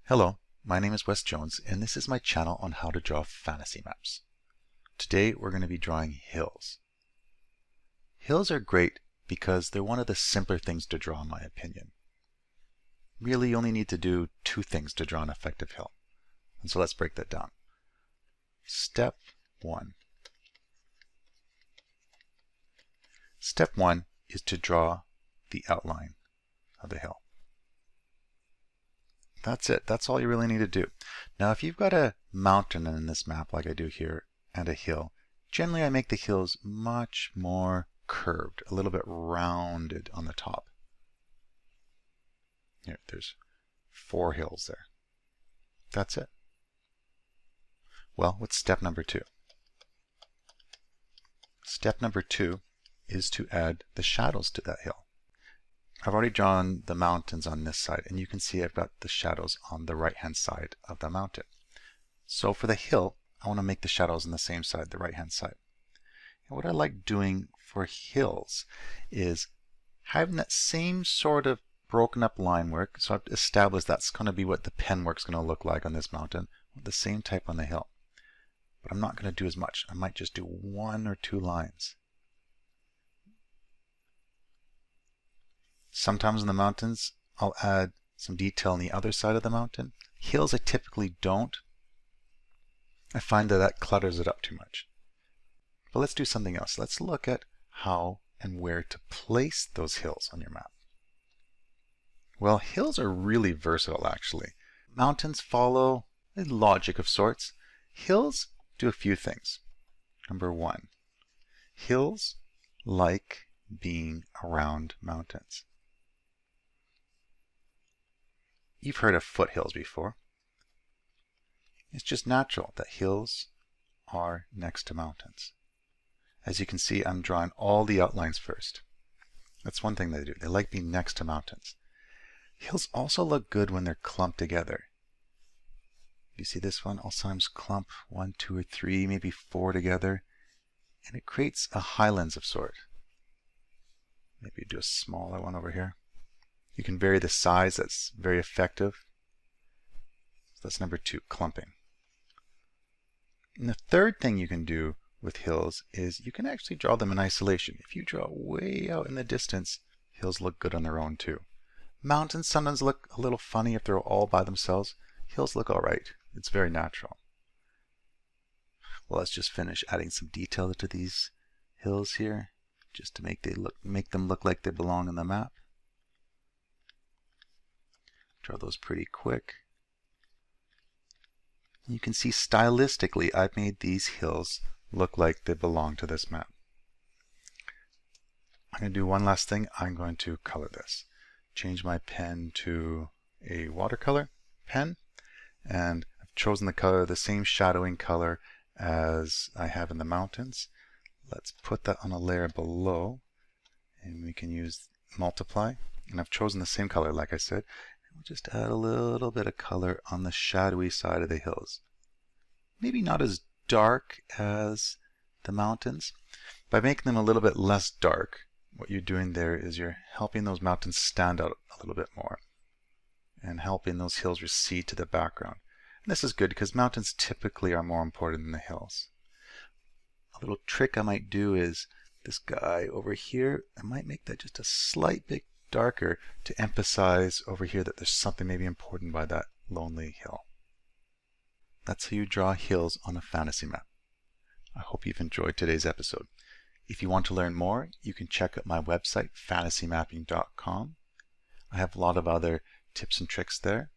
Hello, my name is Wes Jones, and this is my channel on how to draw fantasy maps. Today we're going to be drawing hills. Hills are great because they're one of the simpler things to draw in my opinion. Really, you only need to do two things to draw an effective hill. And so let's break that down. Step 1. Step 1 is to draw the outline of the hill. That's it. That's all you really need to do. Now, if you've got a mountain in this map like I do here and a hill, generally I make the hills much more curved, a little bit rounded on the top. Here, there's 4 hills there. That's it. Well, what's step number 2? Step number 2 is to add the shadows to that hill. I've already drawn the mountains on this side, and you can see I've got the shadows on the right hand side of the mountain. So for the hill, I want to make the shadows on the same side, the right hand side. And what I like doing for hills is having that same sort of broken up line work. So I've established that's going to be what the pen work's going to look like on this mountain, with the same type on the hill. But I'm not going to do as much. I might just do 1 or 2 lines. Sometimes in the mountains, I'll add some detail on the other side of the mountain. Hills, I typically don't. I find that clutters it up too much. But let's do something else. Let's look at how and where to place those hills on your map. Well, hills are really versatile, actually. Mountains follow a logic of sorts. Hills do a few things. Number 1, hills like being around mountains. You've heard of foothills before. It's just natural that hills are next to mountains. As you can see, I'm drawing all the outlines first. That's one thing they do. They like being next to mountains. Hills also look good when they're clumped together. You see this one? I'll sometimes clump 1, 2, or 3, maybe 4 together, and it creates a highlands of sort. Maybe do a smaller one over here. You can vary the size. That's very effective. So that's number 2, clumping. And the third thing you can do with hills is you can actually draw them in isolation. If you draw way out in the distance, hills look good on their own too. Mountains sometimes look a little funny if they're all by themselves. Hills look all right. It's very natural. Well, let's just finish adding some detail to these hills here, just to make them look like they belong on the map. Draw those pretty quick. You can see stylistically I've made these hills look like they belong to this map. I'm going to do one last thing. I'm going to color this. Change my pen to a watercolor pen, and I've chosen the color, the same shadowing color as I have in the mountains. Let's put that on a layer below, and we can use multiply. And I've chosen the same color, like I said. We'll just add a little bit of color on the shadowy side of the hills. Maybe not as dark as the mountains. By making them a little bit less dark, what you're doing there is you're helping those mountains stand out a little bit more and helping those hills recede to the background. And this is good because mountains typically are more important than the hills. A little trick I might do is this guy over here, I might make that just a slight bit darker to emphasize over here that there's something maybe important by that lonely hill. That's how you draw hills on a fantasy map. I hope you've enjoyed today's episode. If you want to learn more, you can check out my website, fantasymapping.com. I have a lot of other tips and tricks there.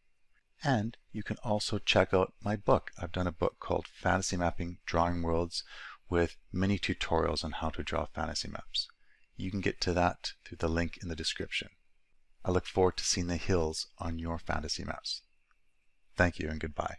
And you can also check out my book. I've done a book called Fantasy Mapping Drawing Worlds with many tutorials on how to draw fantasy maps. You can get to that through the link in the description. I look forward to seeing the hills on your fantasy maps. Thank you and goodbye.